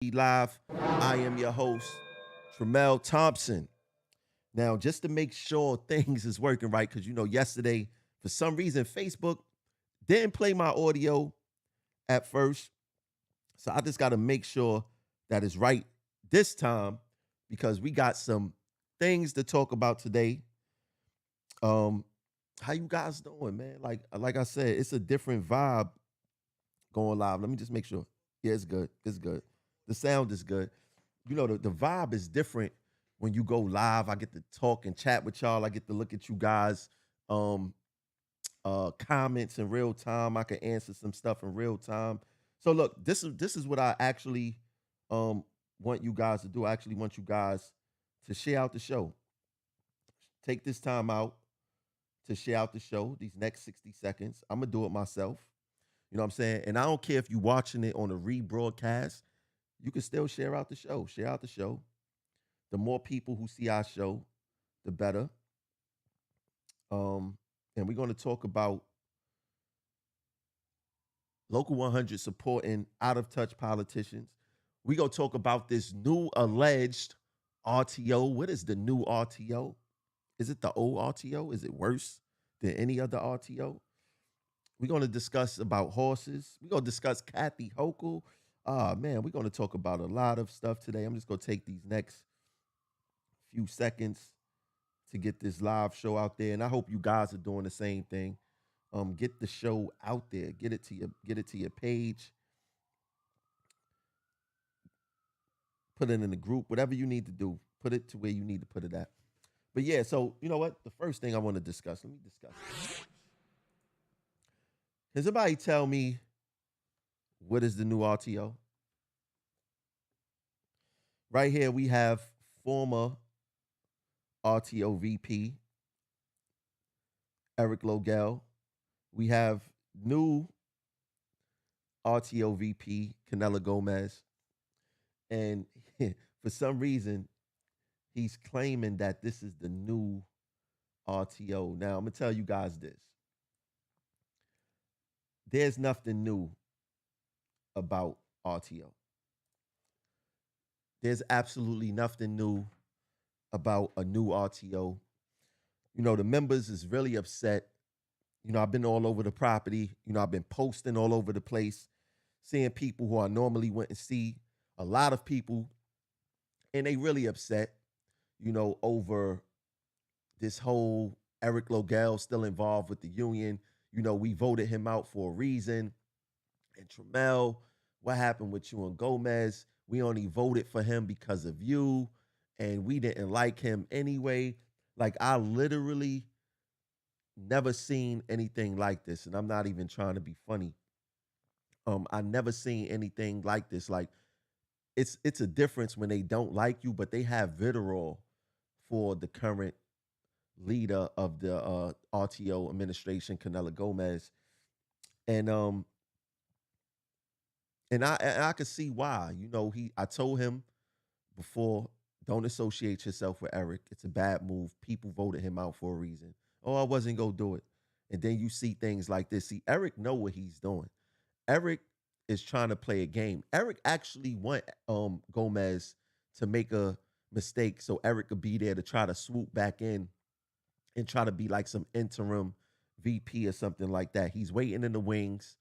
Live. I am your host, Tramel Thompson. Now, just to make sure things is working right, because yesterday, for some reason, Facebook didn't play my audio at first. So I just got to make sure that it's right this time because we got some things to talk about today. Um, how you guys doing, man? Like I said, it's a different vibe going live. Let me just make sure. Yeah, it's good. It's good. The sound is good. The vibe is different when you go live. I get to talk and chat with y'all. I get to look at you guys um comments in real time. I can answer some stuff in real time. So look, this is what I actually um want you guys to do. I actually want you guys to share out the show. Take this time out to share out the show these next 60 seconds. I'm gonna do it myself. You know what I'm saying? And I don't care if you're watching it on a rebroadcast, you can still share out the show. Share out the show. The more people who see our show, the better. Um, and we're going to talk about Local 100 supporting out of touch politicians. We're going to talk about this new alleged RTO. What is the new RTO? Is it the old RTO? Is it worse than any other RTO? We're going to discuss about horses. We're going to discuss Kathy Hochul. Man, we're going to talk about a lot of stuff today. I'm just going to take these next few seconds to get this live show out there. And I hope you guys are doing the same thing. Get the show out there. Get it to your page. Put it in the group. Whatever you need to do, put it to where you need to put it at. But yeah, so you know what? The first thing I want to discuss. Let me discuss. Can somebody tell me what is the new RTO? Right here we have former RTO VP Eric Logel. We have new RTO VP Canela Gomez. And for some reason, he's claiming that this is the new RTO. Now, I'm going to tell you guys this. There's nothing new about RTO. There's absolutely nothing new about a new RTO. The members is really upset. I've been all over the property. I've been posting all over the place, seeing people who I normally wouldn't see, a lot of people, and they really upset, over this whole Eric Logel still involved with the union. We voted him out for a reason. And Tramel, what happened with you and Gomez? We only voted for him because of you, and we didn't like him anyway. Like, I literally never seen anything like this, and I'm not even trying to be funny. I never seen anything like this. Like, it's a difference when they don't like you, but they have vitriol for the current leader of the RTO administration, Canela Gomez, and I could see why. I told him before, don't associate yourself with Eric. It's a bad move. People voted him out for a reason. Oh, I wasn't gonna do it. And then you see things like this. See, Eric know what he's doing. Eric is trying to play a game. Eric actually want Gomez to make a mistake so Eric could be there to try to swoop back in and try to be like some interim VP or something like that. He's waiting in the wings.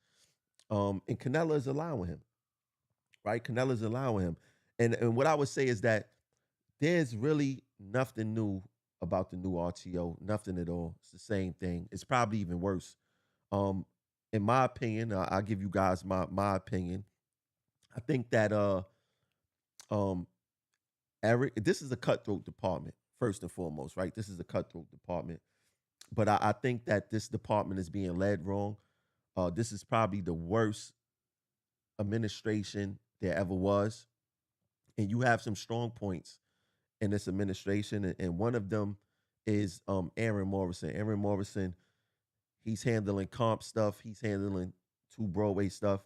And Canela is allowing him, right? Canela is allowing him. And what I would say is that there's really nothing new about the new RTO, nothing at all. It's the same thing. It's probably even worse. Um, in my opinion, I'll give you guys my opinion. I think that um Eric, this is a cutthroat department, first and foremost, right? This is a cutthroat department. But I think that this department is being led wrong. This is probably the worst administration there ever was. And you have some strong points in this administration, and one of them is Aaron Morrison. Aaron Morrison, he's handling comp stuff. He's handling two Broadway stuff.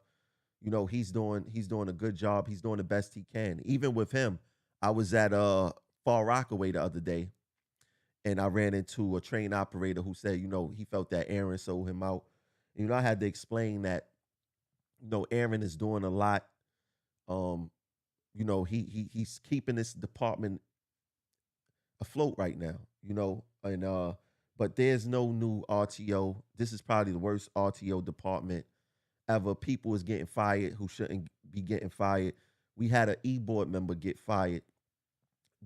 He's doing a good job. He's doing the best he can. Even with him, I was at Far Rockaway the other day, and I ran into a train operator who said, he felt that Aaron sold him out. I had to explain that, Aaron is doing a lot. Um, he's keeping this department afloat right now, and but there's no new RTO. This is probably the worst RTO department ever. People is getting fired who shouldn't be getting fired. We had an e-board member get fired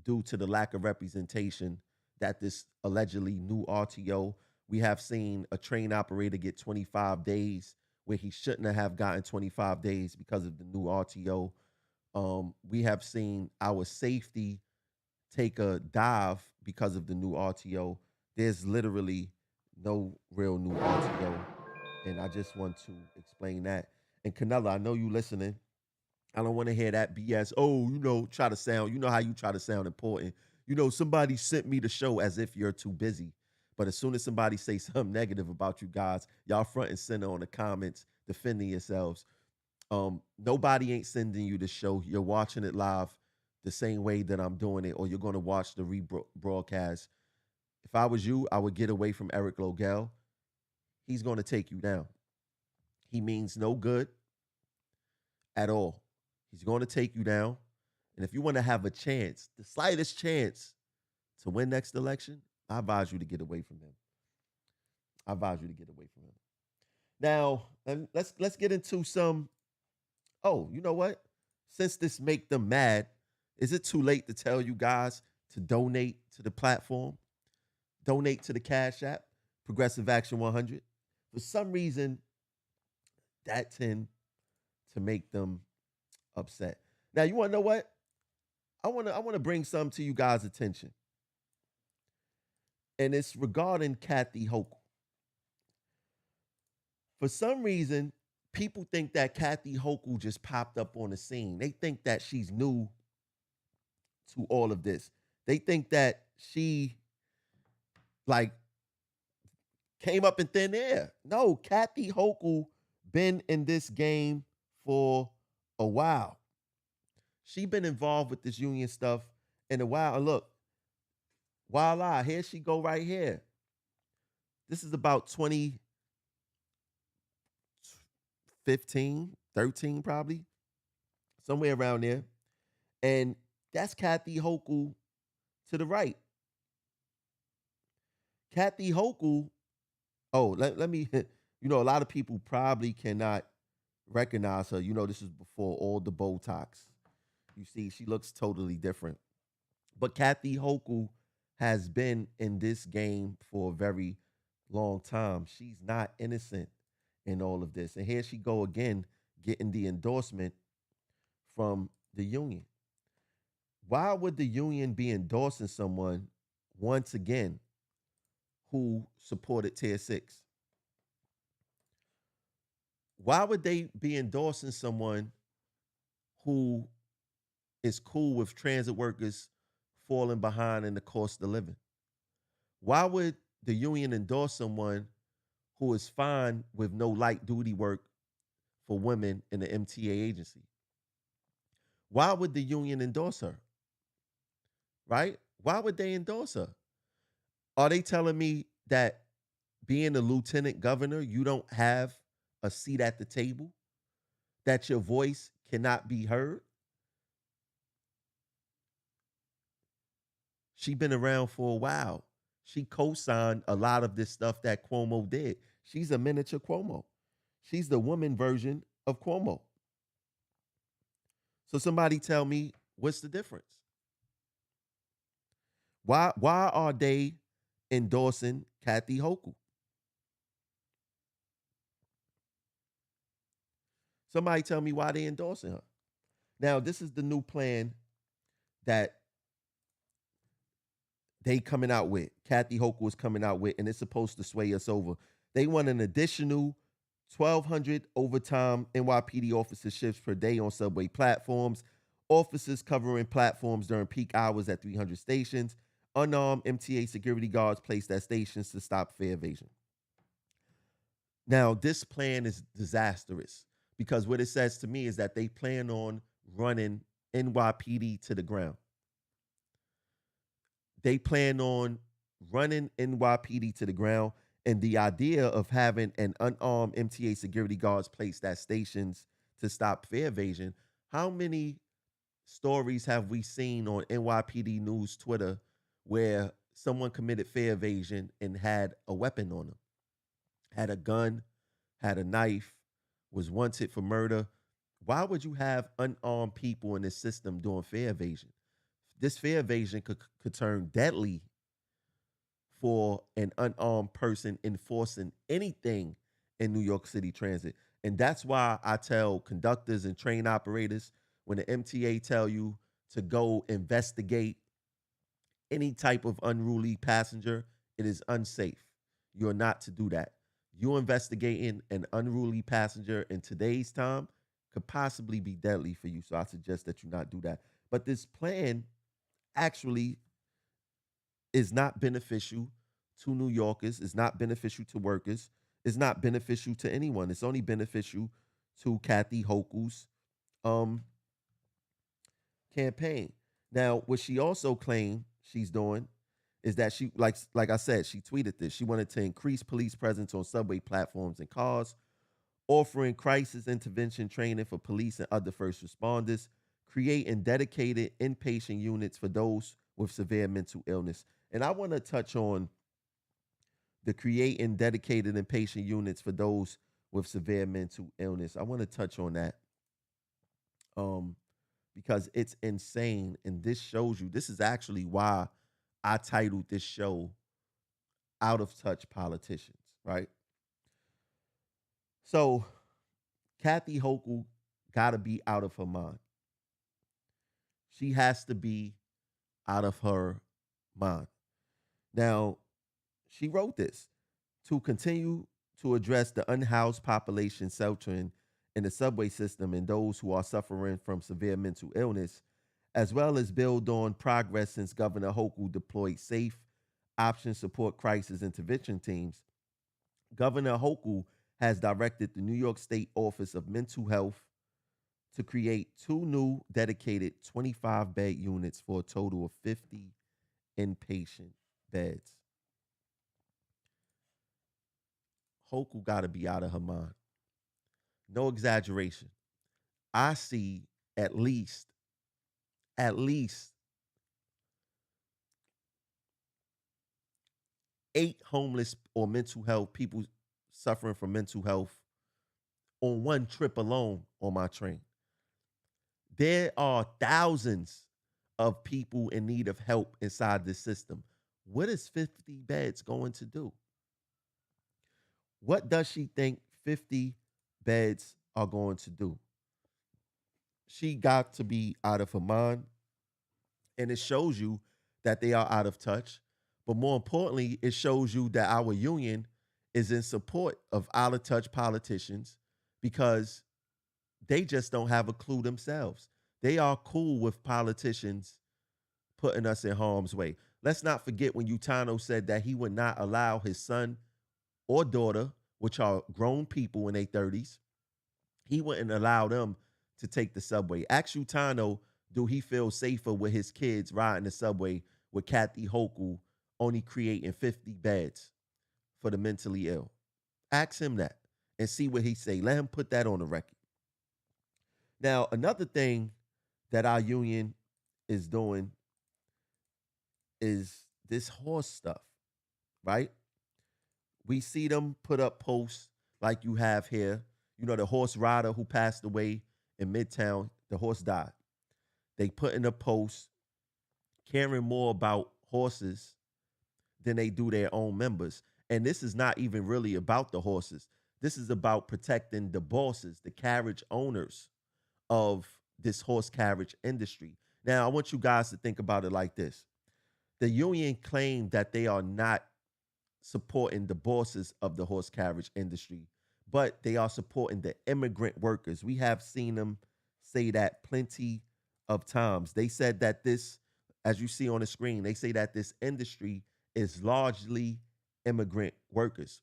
due to the lack of representation that this allegedly new RTO. We have seen a train operator get 25 days where he shouldn't have gotten 25 days because of the new RTO. We have seen our safety take a dive because of the new RTO. There's literally no real new RTO. And I just want to explain that. And Canella, I know you listening. I don't want to hear that BS. Oh, try to sound, how you try to sound important. Somebody sent me the show as if you're too busy. But as soon as somebody say something negative about you guys, y'all front and center on the comments, defending yourselves. Nobody ain't sending you the show. You're watching it live the same way that I'm doing it, or you're going to watch the rebroadcast. If I was you, I would get away from Eric Logel. He's going to take you down. He means no good at all. He's going to take you down. And if you want to have a chance, the slightest chance to win next election, I advise you to get away from him. I advise you to get away from him. Now, let's get into some. Oh, you know what? Since this make them mad, is it too late to tell you guys to donate to the platform? Donate to the Cash App, Progressive Action 100. For some reason, that tend to make them upset. Now, you want to know what? I want to bring some to you guys' attention. And it's regarding Kathy Hochul. For some reason, people think that Kathy Hochul just popped up on the scene. They think that she's new to all of this. They think that she came up in thin air. No, Kathy Hochul been in this game for a while. She been involved with this union stuff in a while. And look, voila, here she go right here. This is about 2015, 13 probably, somewhere around there. And that's Kathy Hochul to the right. Kathy Hochul, let me, a lot of people probably cannot recognize her. This is before all the Botox. You see, she looks totally different. But Kathy Hochul has been in this game for a very long time. She's not innocent in all of this. And here she go again, getting the endorsement from the union. Why would the union be endorsing someone once again who supported Tier 6? Why would they be endorsing someone who is cool with transit workers falling behind in the cost of living? Why would the union endorse someone who is fine with no light duty work for women in the MTA agency? Why would the union endorse her? Right? Why would they endorse her? Are they telling me that being a lieutenant governor, you don't have a seat at the table? That your voice cannot be heard? She been around for a while. She co-signed a lot of this stuff that Cuomo did. She's a miniature Cuomo. She's the woman version of Cuomo. So somebody tell me, what's the difference? Why are they endorsing Kathy Hochul? Somebody tell me why they endorsing her. Now, this is the new plan that they coming out with. Kathy Hochul is coming out with, and it's supposed to sway us over. They want an additional 1,200 overtime NYPD officer shifts per day on subway platforms, officers covering platforms during peak hours at 300 stations, unarmed MTA security guards placed at stations to stop fare evasion. Now, this plan is disastrous because what it says to me is that they plan on running NYPD to the ground. They plan on running NYPD to the ground, and the idea of having an unarmed MTA security guards placed at stations to stop fare evasion. How many stories have we seen on NYPD News Twitter where someone committed fare evasion and had a weapon on them, had a gun, had a knife, was wanted for murder? Why would you have unarmed people in this system doing fare evasion? This fare evasion could turn deadly for an unarmed person enforcing anything in New York City Transit. And that's why I tell conductors and train operators, when the MTA tell you to go investigate any type of unruly passenger, it is unsafe. You're not to do that. You investigating an unruly passenger in today's time could possibly be deadly for you. So I suggest that you not do that. But this plan actually is not beneficial to New Yorkers, is not beneficial to workers, is not beneficial to anyone. It's only beneficial to Kathy Hochul's um campaign. Now, what she also claimed she's doing is that she, like I said, she tweeted this. She wanted to increase police presence on subway platforms and cars, offering crisis intervention training for police and other first responders, creating dedicated inpatient units for those with severe mental illness. And I want to touch on the creating dedicated inpatient units for those with severe mental illness. I want to touch on that um, because it's insane. And this shows you, this is actually why I titled this show Out of Touch Politicians, right? So Kathy Hochul got to be out of her mind. She has to be out of her mind. Now, she wrote this to continue to address the unhoused population sheltering in the subway system and those who are suffering from severe mental illness, as well as build on progress since Governor Hochul deployed safe option support crisis intervention teams. Governor Hochul has directed the New York State Office of Mental Health to create 2 new dedicated 25-bed units for a total of 50 inpatient beds. Hochul got to be out of her mind. No exaggeration. I see at least 8 homeless or mental health people suffering from mental health on one trip alone on my train. There are thousands of people in need of help inside this system. What is 50 beds going to do? What does she think 50 beds are going to do? She got to be out of her mind. And it shows you that they are out of touch. But more importantly, it shows you that our union is in support of out of touch politicians because they just don't have a clue themselves. They are cool with politicians putting us in harm's way. Let's not forget when Utano said that he would not allow his son or daughter, which are grown people in their 30s, he wouldn't allow them to take the subway. Ask Utano, do he feel safer with his kids riding the subway with Kathy Hochul only creating 50 beds for the mentally ill? Ask him that and see what he say. Let him put that on the record. Now, another thing that our union is doing is this horse stuff, right? We see them put up posts like you have here. You know, the horse rider who passed away in Midtown, the horse died. They put in a post caring more about horses than they do their own members. And this is not even really about the horses. This is about protecting the bosses, the carriage owners of this horse carriage industry. Now, I want you guys to think about it like this. The union claimed that they are not supporting the bosses of the horse carriage industry, but they are supporting the immigrant workers. We have seen them say that plenty of times. They said that this, as you see on the screen, they say that this industry is largely immigrant workers,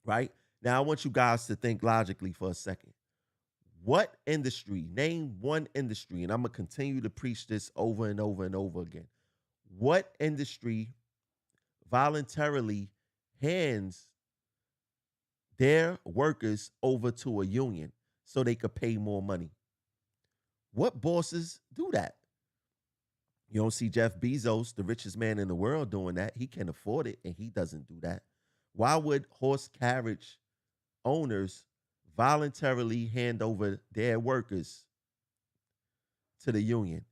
right? Now, I want you guys to think logically for a second. What industry, name one industry, and I'm going to continue to preach this over and over and over again. What industry voluntarily hands their workers over to a union so they could pay more money? What bosses do that? You don't see Jeff Bezos, the richest man in the world, doing that. He can afford it and he doesn't do that. Why would horse carriage owners voluntarily hand over their workers to the union?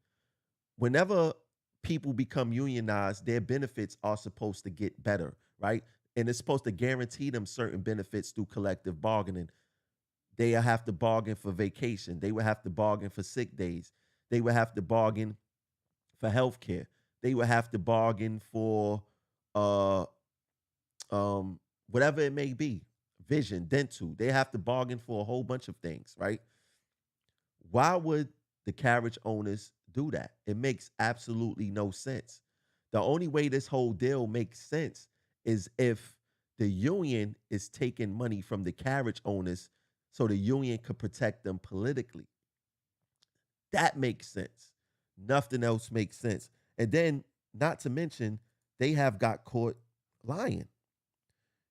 Whenever people become unionized, their benefits are supposed to get better, right? And it's supposed to guarantee them certain benefits through collective bargaining. They have to bargain for vacation. They would have to bargain for sick days. They would have to bargain for health care. They would have to bargain for uh whatever it may be, vision, dental. They have to bargain for a whole bunch of things, right? Why would the carriage owners do that? It makes absolutely no sense. The only way this whole deal makes sense is if the union is taking money from the carriage owners so the union could protect them politically. That makes sense. Nothing else makes sense. And then, not to mention, they have got caught lying.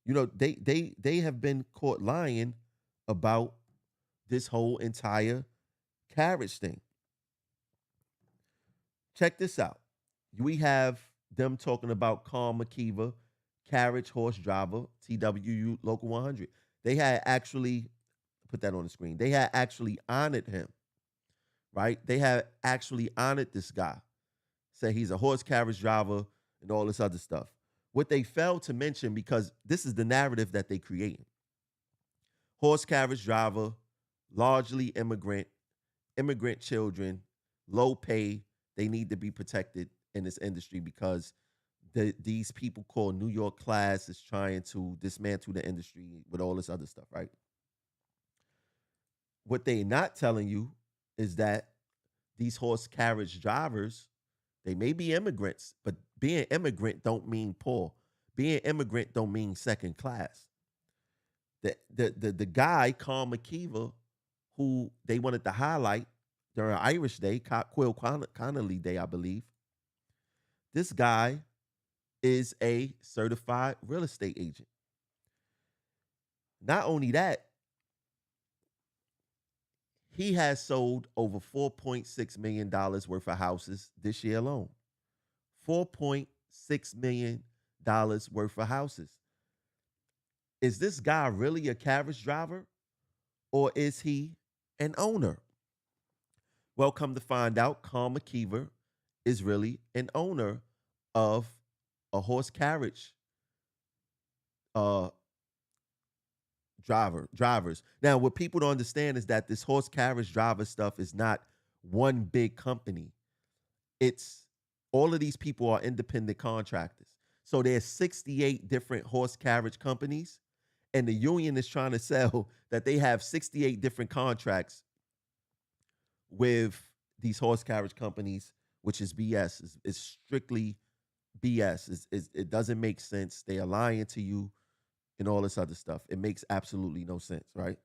They have been caught lying about this whole entire carriage thing. Check this out. We have them talking about Carl McKeever, carriage horse driver, TWU Local 100. They had actually put that on the screen. They had actually honored him, right? They had actually honored this guy, say he's a horse carriage driver and all this other stuff. What they failed to mention, because this is the narrative that they create: horse carriage driver, largely immigrant children, low pay. They need to be protected in this industry because these people called New York class is trying to dismantle the industry with all this other stuff, right? What they're not telling you is that these horse carriage drivers, they may be immigrants, but being immigrant don't mean poor. Being immigrant don't mean second class. The guy, Carl McKeever, who they wanted to highlight during Irish Day, Quill Connolly Day, I believe. This guy is a certified real estate agent. Not only that, he has sold over $4.6 million worth of houses this year alone. $4.6 million worth of houses. Is this guy really a carriage driver or is he an owner? Well, come to find out, Carl McKeever is really an owner of a horse carriage drivers. Now, what people don't understand is that this horse carriage driver stuff is not one big company. It's all of these people are independent contractors. So there's 68 different horse carriage companies, and the union is trying to sell that they have 68 different contracts with these horse carriage companies, which is BS. It's strictly BS. It doesn't make sense. They are lying to you and all this other stuff. It makes absolutely no sense, right?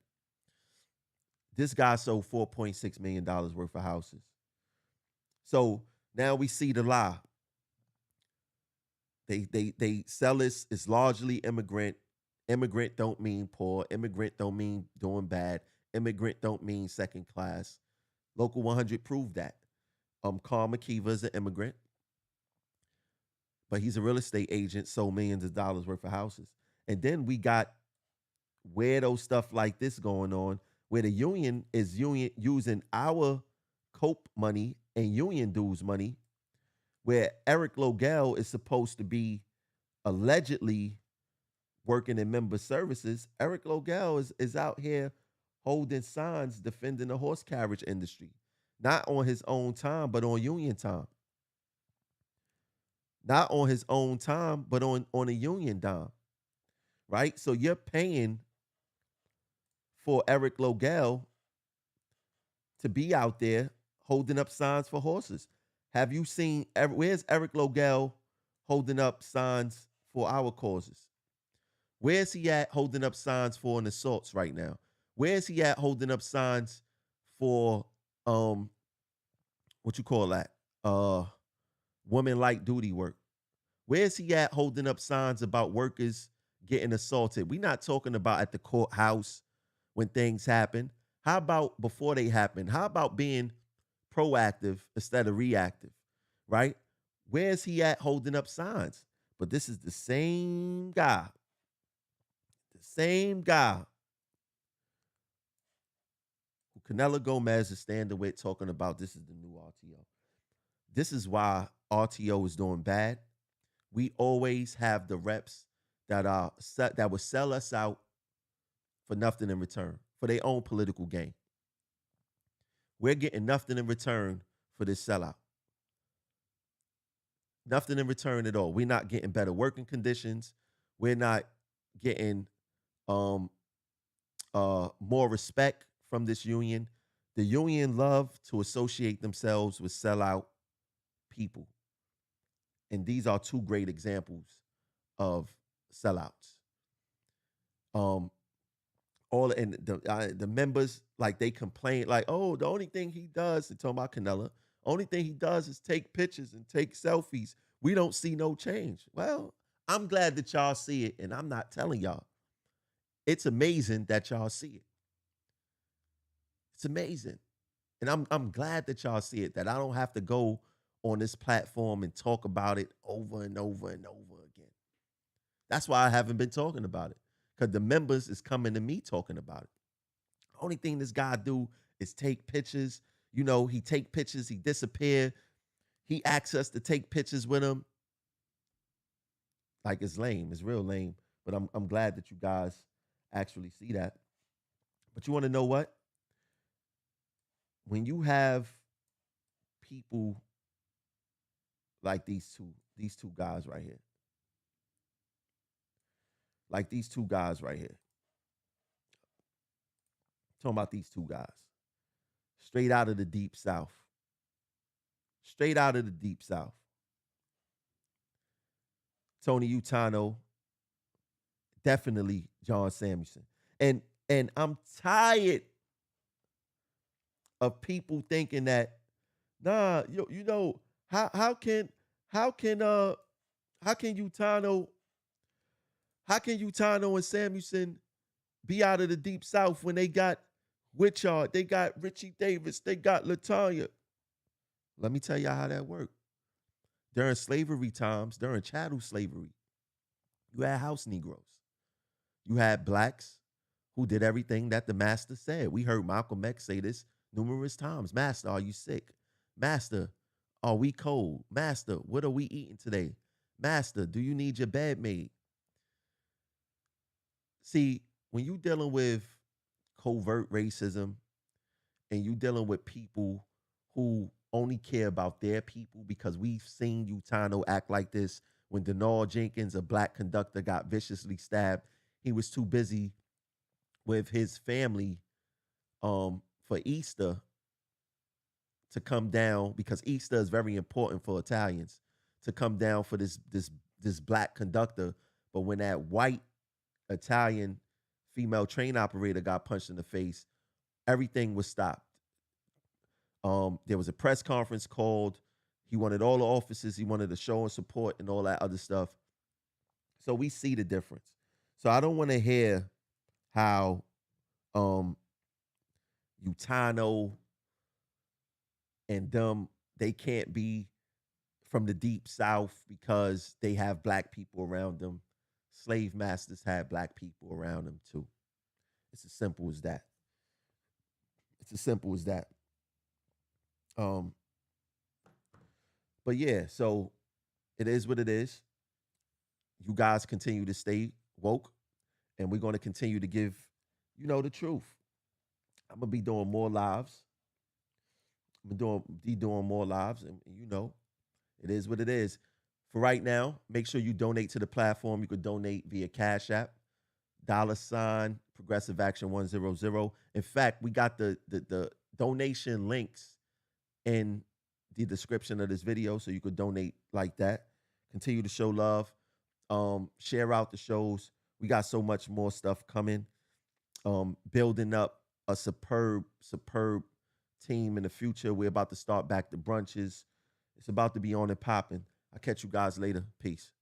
This guy sold $4.6 million worth of houses. So now we see the lie. They sell this. It's largely immigrant. Immigrant don't mean poor. Immigrant don't mean doing bad. Immigrant don't mean second class. Local 100 proved that. Carl McKeever is an immigrant, but he's a real estate agent, sold millions of dollars worth of houses. And then we got weirdo stuff like this going on, where the union is using our COPE money and union dues money, where Eric Logel is supposed to be allegedly working in member services. Eric Logel is out here holding signs defending the horse carriage industry, not on his own time, but on union time. Not on his own time, but on a union dime, right? So you're paying for Eric Logel to be out there holding up signs for horses. Have you seen, where's Eric Logel holding up signs for our causes? Where's he at holding up signs for an assaults right now? Where's he at holding up signs for what you call that? Women light duty work. Where's he at holding up signs about workers getting assaulted? We're not talking about at the courthouse when things happen. How about before they happen? How about being proactive instead of reactive, right? Where's he at holding up signs? But this is the same guy who Canelo Gomez is standing with talking about this is the new RTO. This is why RTO is doing bad. We always have the reps that will sell us out for nothing in return, for their own political gain. We're getting nothing in return for this sellout. Nothing in return at all. We're not getting better working conditions. We're not getting more respect from this union. The union love to associate themselves with sellout people. And these are two great examples of sellouts. All and the members, like, they complain like, oh, the only thing he does, they're talking about Canelo, only thing he does is take pictures and take selfies. We don't see no change. Well, I'm glad that y'all see it, and I'm not telling y'all. It's amazing that y'all see it. It's amazing. And I'm glad that y'all see it, that I don't have to go on this platform and talk about it over and over and over again. That's why I haven't been talking about it, because the members is coming to me talking about it. Only thing this guy do is take pictures. You know, he take pictures, he disappear. He asks us to take pictures with him. Like, it's lame. It's real lame. But I'm glad that you guys actually see that. But you want to know what? When you have people like these two guys right here. Like these two guys right here. Talking about these two guys. Straight out of the deep south. Straight out of the deep south. Tony Utano, definitely John Samuelson. And I'm tired of people thinking that, nah, you know, how can Utano and Samuelson be out of the deep south when they got Witchard, they got Richie Davis, they got Latanya. Let me tell y'all how that worked. During slavery times, during chattel slavery, you had house Negroes. You had blacks who did everything that the master said. We heard Malcolm X say this numerous times. Master, are you sick? Master, are we cold? Master, what are we eating today? Master, do you need your bed made? See, when you dealing with covert racism and you dealing with people who only care about their people, because we've seen Utano act like this when Denard Jenkins, a black conductor, got viciously stabbed. He was too busy with his family for Easter to come down, because Easter is very important for Italians, to come down for this black conductor. But when that white Italian female train operator got punched in the face, everything was stopped. There was a press conference called. He wanted all the officers. He wanted to show and support and all that other stuff. So we see the difference. So I don't want to hear how Utano and them, they can't be from the deep south because they have black people around them. Slave masters had black people around them too. It's as simple as that. It's as simple as that. But yeah, so it is what it is. You guys continue to stay woke, and we're going to continue to give, the truth. I'm gonna be doing more lives. Be doing more lives, and it is what it is. For right now, make sure you donate to the platform. You could donate via Cash App, $ Progressive Action 100. In fact, we got the donation links in the description of this video, so you could donate like that. Continue to show love. Share out the shows. We got so much more stuff coming. Building up a superb team in the future. We're about to start back the brunches. It's about to be on and popping. I'll catch you guys later. Peace.